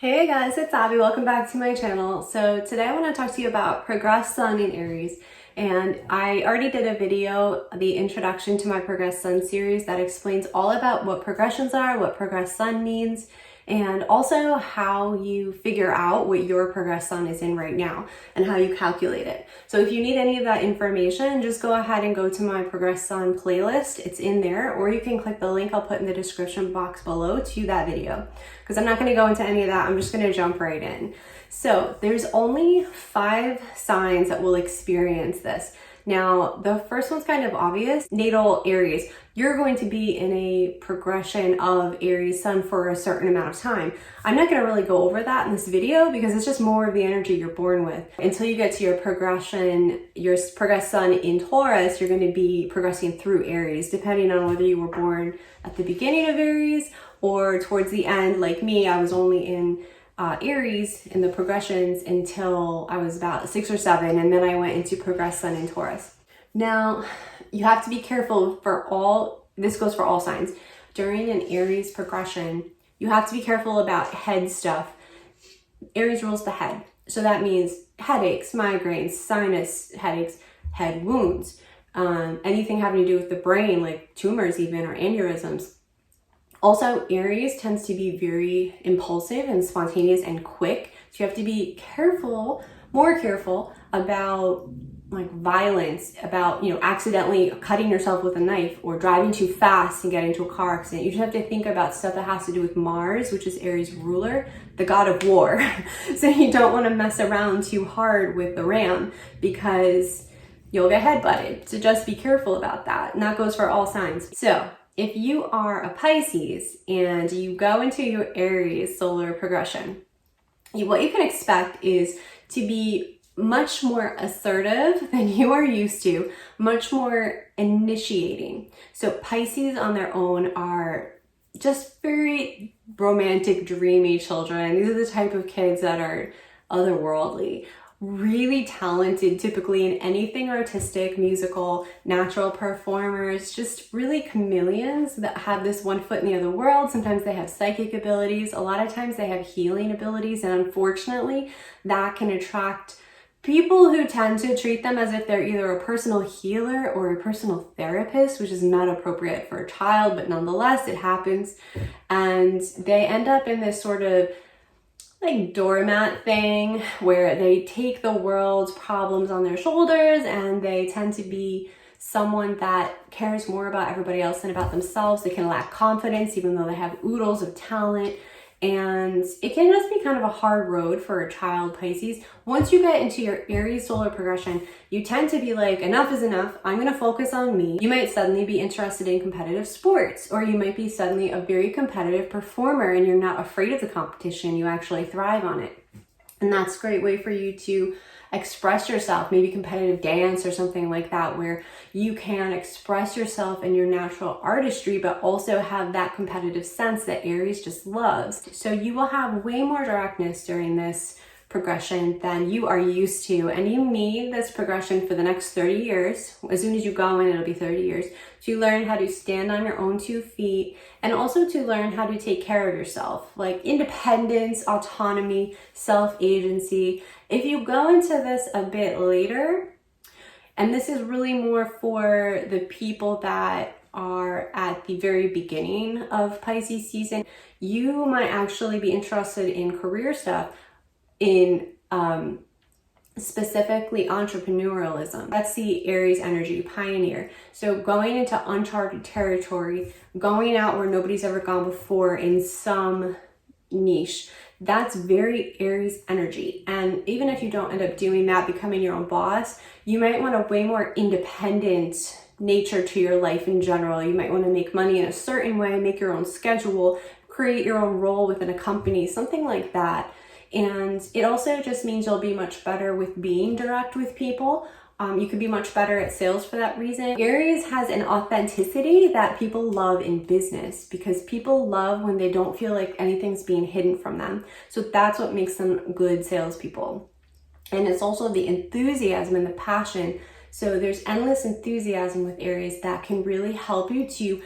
Hey guys, it's Abby. Welcome back to my channel. So today I want to talk to you about progressed sun in Aries. And I already did a video, the introduction to my progressed sun series, that explains all about what progressions are, what progressed sun means, and also how you figure out what your progressed sun is in right now and how you calculate it. So if you need any of that information, just go ahead and go to my progressed sun playlist. It's in there, or you can click the link I'll put in the description box below to that video, because I'm not going to go into any of that. I'm just going to jump right in. So there's only 5 signs that will experience this. Now, the first one's kind of obvious. Natal Aries. You're going to be in a progression of Aries sun for a certain amount of time. I'm not going to really go over that in this video because it's just more of the energy you're born with. Until you get to your progression, your progressed sun in Taurus, you're going to be progressing through Aries, depending on whether you were born at the beginning of Aries or towards the end. Like me, I was only in Aries in the progressions until I was about 6 or 7, and then I went into progressed sun in Taurus. Now, you have to be careful this goes for all signs. During an Aries progression, you have to be careful about head stuff. Aries rules the head. So that means headaches, migraines, sinus headaches, head wounds, anything having to do with the brain, like tumors even, or aneurysms. Also, Aries tends to be very impulsive and spontaneous and quick. So you have to be careful, more careful about like violence, about, accidentally cutting yourself with a knife or driving too fast and getting into a car accident. You just have to think about stuff that has to do with Mars, which is Aries' ruler, the god of war. So you don't want to mess around too hard with the ram because you'll get headbutted. So just be careful about that. And that goes for all signs. So if you are a Pisces and you go into your Aries solar progression, what you can expect is to be much more assertive than you are used to, much more initiating. So Pisces on their own are just very romantic, dreamy children. These are the type of kids that are otherworldly, really talented, typically in anything artistic, musical, natural performers, just really chameleons that have this one foot in the other world. Sometimes they have psychic abilities. A lot of times they have healing abilities. And unfortunately, that can attract people who tend to treat them as if they're either a personal healer or a personal therapist, which is not appropriate for a child, but nonetheless, it happens. And they end up in this sort of like doormat thing where they take the world's problems on their shoulders, and they tend to be someone that cares more about everybody else than about themselves. They can lack confidence even though they have oodles of talent. And it can just be kind of a hard road for a child Pisces. Once you get into your Aries solar progression, you tend to be like, enough is enough. I'm going to focus on me. You might suddenly be interested in competitive sports, or you might be suddenly a very competitive performer and you're not afraid of the competition. You actually thrive on it. And that's a great way for you to express yourself, maybe competitive dance or something like that, where you can express yourself in your natural artistry, but also have that competitive sense that Aries just loves. So you will have way more directness during this progression than you are used to. And you need this progression for the next 30 years. As soon as you go in, it'll be 30 years. To learn how to stand on your own 2 feet, and also to learn how to take care of yourself, like independence, autonomy, self-agency. If you go into this a bit later, and this is really more for the people that are at the very beginning of Pisces season, you might actually be interested in career stuff, in specifically entrepreneurialism. That's the Aries energy, pioneer. So going into uncharted territory, going out where nobody's ever gone before in some niche, that's very Aries energy. And even if you don't end up doing that, becoming your own boss, you might want a way more independent nature to your life in general. You might want to make money in a certain way, make your own schedule, create your own role within a company, something like that. And it also just means you'll be much better with being direct with people. You could be much better at sales for that reason. Aries has an authenticity that people love in business, because people love when they don't feel like anything's being hidden from them. So that's what makes them good salespeople. And it's also the enthusiasm and the passion. So there's endless enthusiasm with Aries that can really help you to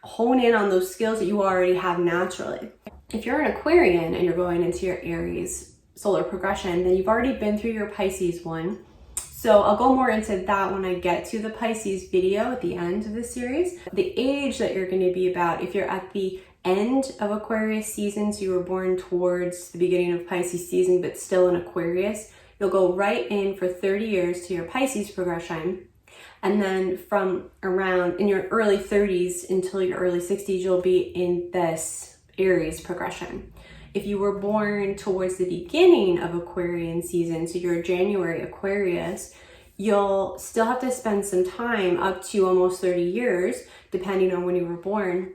hone in on those skills that you already have naturally. If you're an Aquarian and you're going into your Aries solar progression, then you've already been through your Pisces one. So I'll go more into that when I get to the Pisces video at the end of this series. The age that you're going to be about, if you're at the end of Aquarius season, so you were born towards the beginning of Pisces season, but still in Aquarius, you'll go right in for 30 years to your Pisces progression. And then from around in your early 30s until your early 60s, you'll be in this Aries progression. If you were born towards the beginning of Aquarian season, so you're a January Aquarius, you'll still have to spend some time, up to almost 30 years, depending on when you were born,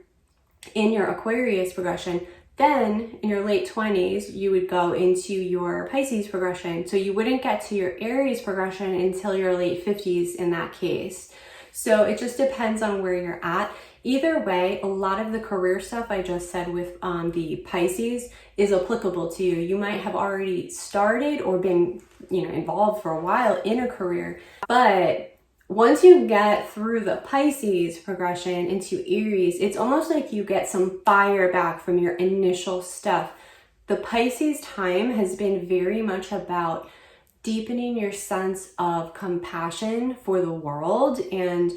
in your Aquarius progression. Then in your late 20s, you would go into your Pisces progression. So you wouldn't get to your Aries progression until your late 50s in that case. So it just depends on where you're at. Either way, a lot of the career stuff I just said with the Pisces is applicable to you. You might have already started or been, involved for a while in a career, but once you get through the Pisces progression into Aries, it's almost like you get some fire back from your initial stuff. The Pisces time has been very much about deepening your sense of compassion for the world and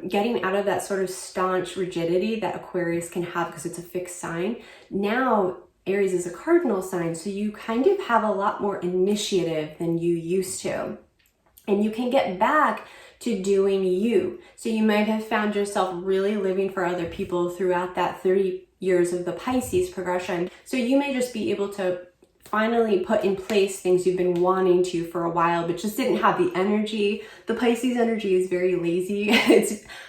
getting out of that sort of staunch rigidity that Aquarius can have because it's a fixed sign. Now, Aries is a cardinal sign, so you kind of have a lot more initiative than you used to. And you can get back to doing you. So you might have found yourself really living for other people throughout that 30 years of the Pisces progression. So you may just be able to finally put in place things you've been wanting to for a while, but just didn't have the energy. The Pisces energy is very lazy.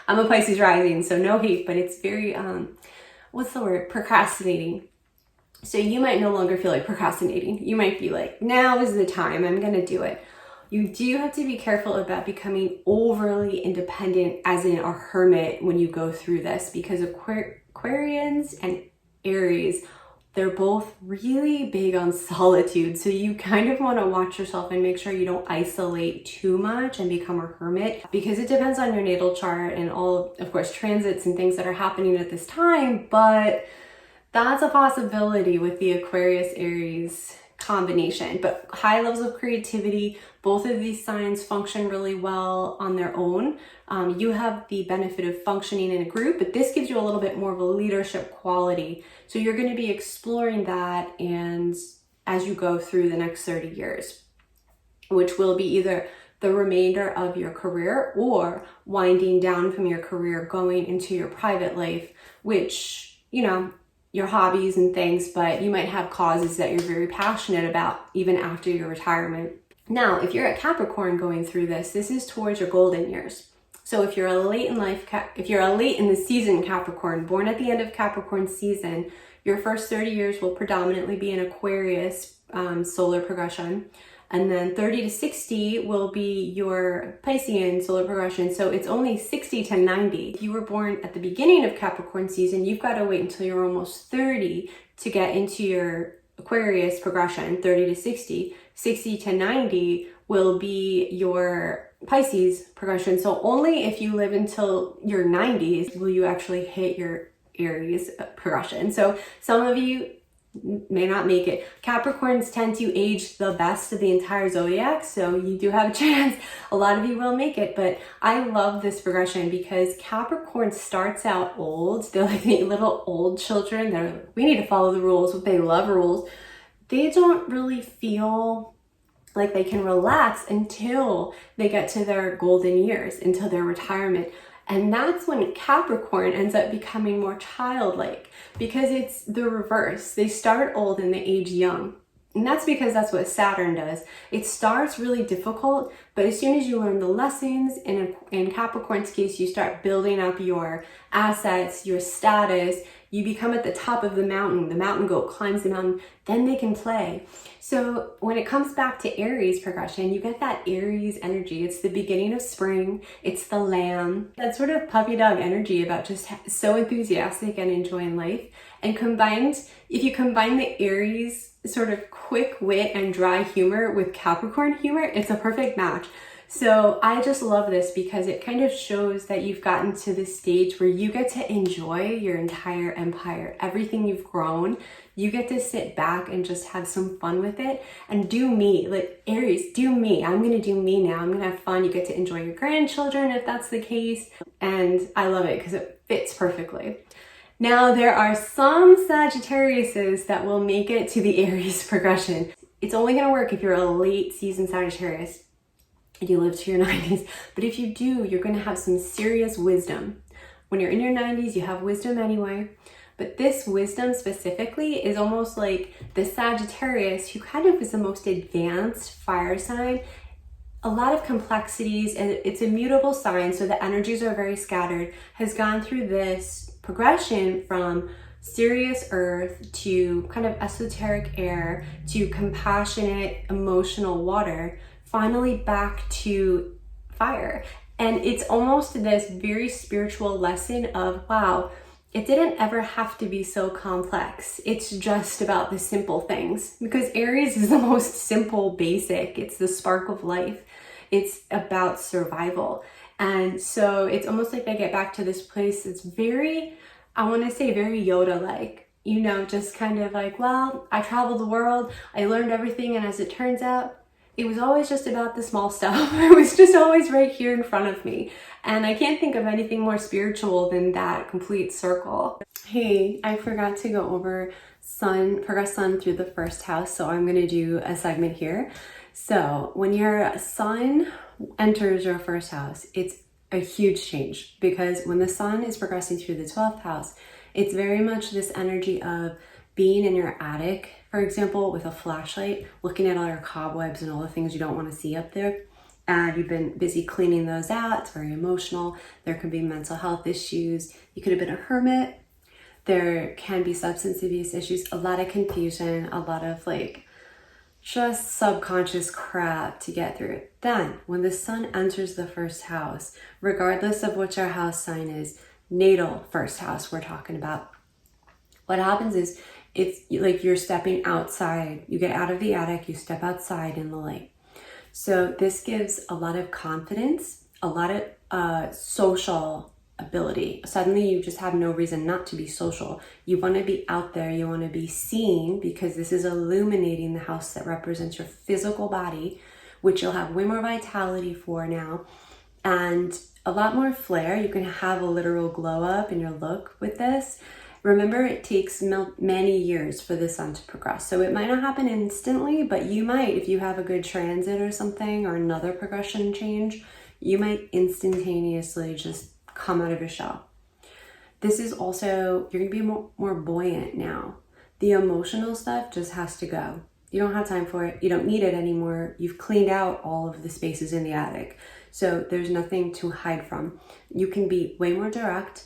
I'm a Pisces rising, so no hate, but it's very, procrastinating. So you might no longer feel like procrastinating. You might be like, now is the time, I'm gonna do it. You do have to be careful about becoming overly independent, as in a hermit, when you go through this, because Aquarians and Aries, they're both really big on solitude. So you kind of want to watch yourself and make sure you don't isolate too much and become a hermit, because it depends on your natal chart and all, of course, transits and things that are happening at this time. But that's a possibility with the Aquarius Aries combination. But high levels of creativity, both of these signs function really well on their own. You have the benefit of functioning in a group, but this gives you a little bit more of a leadership quality. So you're going to be exploring that, and as you go through the next 30 years, which will be either the remainder of your career or winding down from your career, going into your private life, which, your hobbies and things, but you might have causes that you're very passionate about even after your retirement. Now, if you're a Capricorn going through this is towards your golden years. So if you're a late in the season Capricorn, born at the end of Capricorn season, your first 30 years will predominantly be an Aquarius solar progression. And then 30 to 60 will be your Piscean solar progression. So it's only 60 to 90. If you were born at the beginning of Capricorn season, you've got to wait until you're almost 30 to get into your Aquarius progression, 30 to 60. 60 to 90 will be your Pisces progression. So only if you live until your 90s will you actually hit your Aries progression. So some of you may not make it. Capricorns tend to age the best of the entire zodiac, so you do have a chance. A lot of you will make it, but I love this progression because Capricorn starts out old. They're like the little old children. They're like, we need to follow the rules. They love rules. They don't really feel like they can relax until they get to their golden years, until their retirement. And that's when Capricorn ends up becoming more childlike, because it's the reverse. They start old and they age young. And that's because that's what Saturn does. It starts really difficult, but as soon as you learn the lessons, in Capricorn's case, you start building up your assets, your status, you become at the top of the mountain goat climbs the mountain, then they can play. So when it comes back to Aries progression, you get that Aries energy. It's the beginning of spring. It's the lamb, that sort of puppy dog energy about just so enthusiastic and enjoying life. And if you combine the Aries sort of quick wit and dry humor with Capricorn humor, it's a perfect match. So I just love this because it kind of shows that you've gotten to this stage where you get to enjoy your entire empire, everything you've grown. You get to sit back and just have some fun with it and do me. Like Aries, do me. I'm gonna do me now. I'm gonna have fun. You get to enjoy your grandchildren if that's the case. And I love it because it fits perfectly. Now there are some Sagittariuses that will make it to the Aries progression. It's only gonna work if you're a late season Sagittarius and you live to your 90s. But if you do, you're gonna have some serious wisdom. When you're in your 90s, you have wisdom anyway. But this wisdom specifically is almost like the Sagittarius, who kind of is the most advanced fire sign. A lot of complexities, and it's a mutable sign, so the energies are very scattered, has gone through this progression from serious earth to kind of esoteric air to compassionate emotional water, finally back to fire. And it's almost this very spiritual lesson of, wow, it didn't ever have to be so complex. It's just about the simple things, because Aries is the most simple, basic. It's the spark of life. It's about survival. And so it's almost like they get back to this place. It's very, I want to say very Yoda-like, you know, just kind of like, well, I traveled the world, I learned everything. And as it turns out, it was always just about the small stuff. It was just always right here in front of me. And I can't think of anything more spiritual than that complete circle. Hey, I forgot to go over progress sun through the first house. So I'm going to do a segment here. So when your sun enters your first house, it's a huge change, because when the sun is progressing through the 12th house, it's very much this energy of being in your attic, for example, with a flashlight, looking at all your cobwebs and all the things you don't want to see up there. And you've been busy cleaning those out. It's very emotional. There could be mental health issues. You could have been a hermit. There can be substance abuse issues, a lot of confusion, a lot of like just subconscious crap to get through. Then when the sun enters the first house, regardless of which our house sign is, natal first house we're talking about, what happens is it's like you're stepping outside. You get out of the attic, you step outside in the light. So this gives a lot of confidence, a lot of social ability. Suddenly you just have no reason not to be social. You want to be out there, you want to be seen, because this is illuminating the house that represents your physical body, which you'll have way more vitality for now, and a lot more flair. You can have a literal glow up in your look with this. Remember, it takes many years for the sun to progress. So it might not happen instantly, but you might, if you have a good transit or something, or another progression change, you might instantaneously just come out of your shell. This is also, you're gonna be more buoyant now. The emotional stuff just has to go. You don't have time for it. You don't need it anymore. You've cleaned out all of the spaces in the attic. So there's nothing to hide from. You can be way more direct,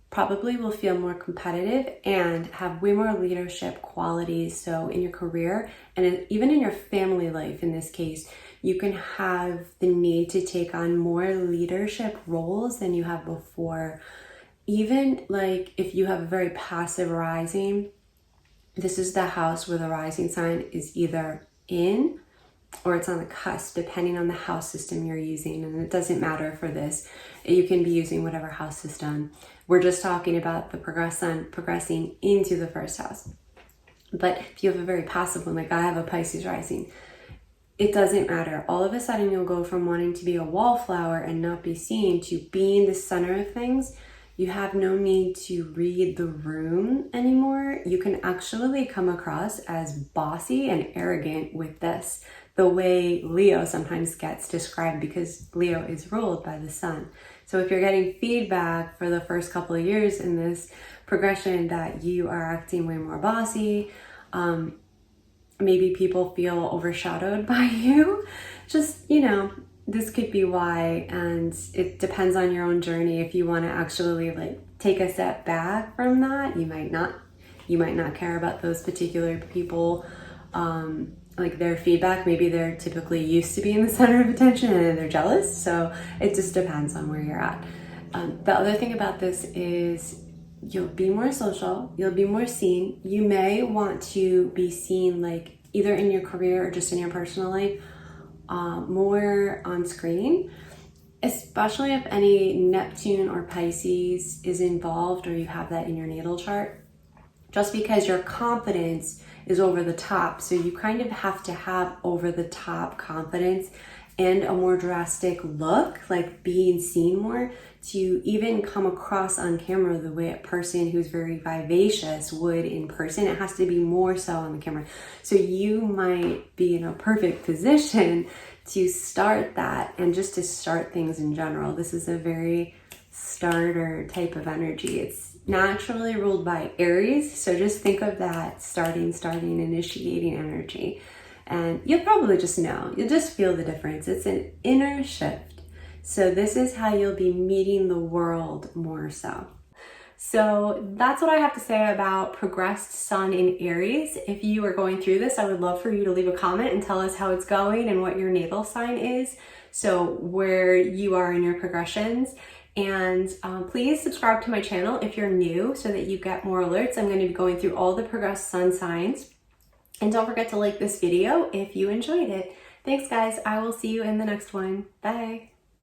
probably will feel more competitive, and have way more leadership qualities. So in your career and even in your family life, in this case, you can have the need to take on more leadership roles than you have before. Even like if you have a very passive rising, this is the house where the rising sign is either in or it's on the cusp, depending on the house system you're using. And it doesn't matter for this. You can be using whatever house system. We're just talking about the sun progressing into the first house. But if you have a very passive one, like I have a Pisces rising, it doesn't matter. All of a sudden you'll go from wanting to be a wallflower and not be seen to being the center of things. You have no need to read the room anymore. You can actually come across as bossy and arrogant with this, the way Leo sometimes gets described, because Leo is ruled by the sun. So if you're getting feedback for the first couple of years in this progression that you are acting way more bossy, maybe people feel overshadowed by you, just, you know, this could be why. And it depends on your own journey. If you want to actually like take a step back from that, you might not care about those particular people, like their feedback. Maybe they're typically used to being the center of attention and they're jealous. So it just depends on where you're at. The other thing about this is you'll be more social, you'll be more seen. You may want to be seen like either in your career or just in your personal life more on screen, especially if any Neptune or Pisces is involved or you have that in your natal chart, just because your confidence is over the top. So you kind of have to have over the top confidence and a more drastic look, like being seen more, to even come across on camera the way a person who's very vivacious would in person. It has to be more so on the camera. So you might be in a perfect position to start that, and just to start things in general. This is a very starter type of energy. It's naturally ruled by Aries, so just think of that starting, initiating energy. And you'll probably just know, you'll just feel the difference. It's an inner shift. So this is how you'll be meeting the world more so. So that's what I have to say about progressed sun in Aries. If you are going through this, I would love for you to leave a comment and tell us how it's going and what your natal sign is. So where you are in your progressions. And please subscribe to my channel if you're new so that you get more alerts. I'm going to be going through all the progressed sun signs. And don't forget to like this video if you enjoyed it. Thanks guys, I will see you in the next one. Bye.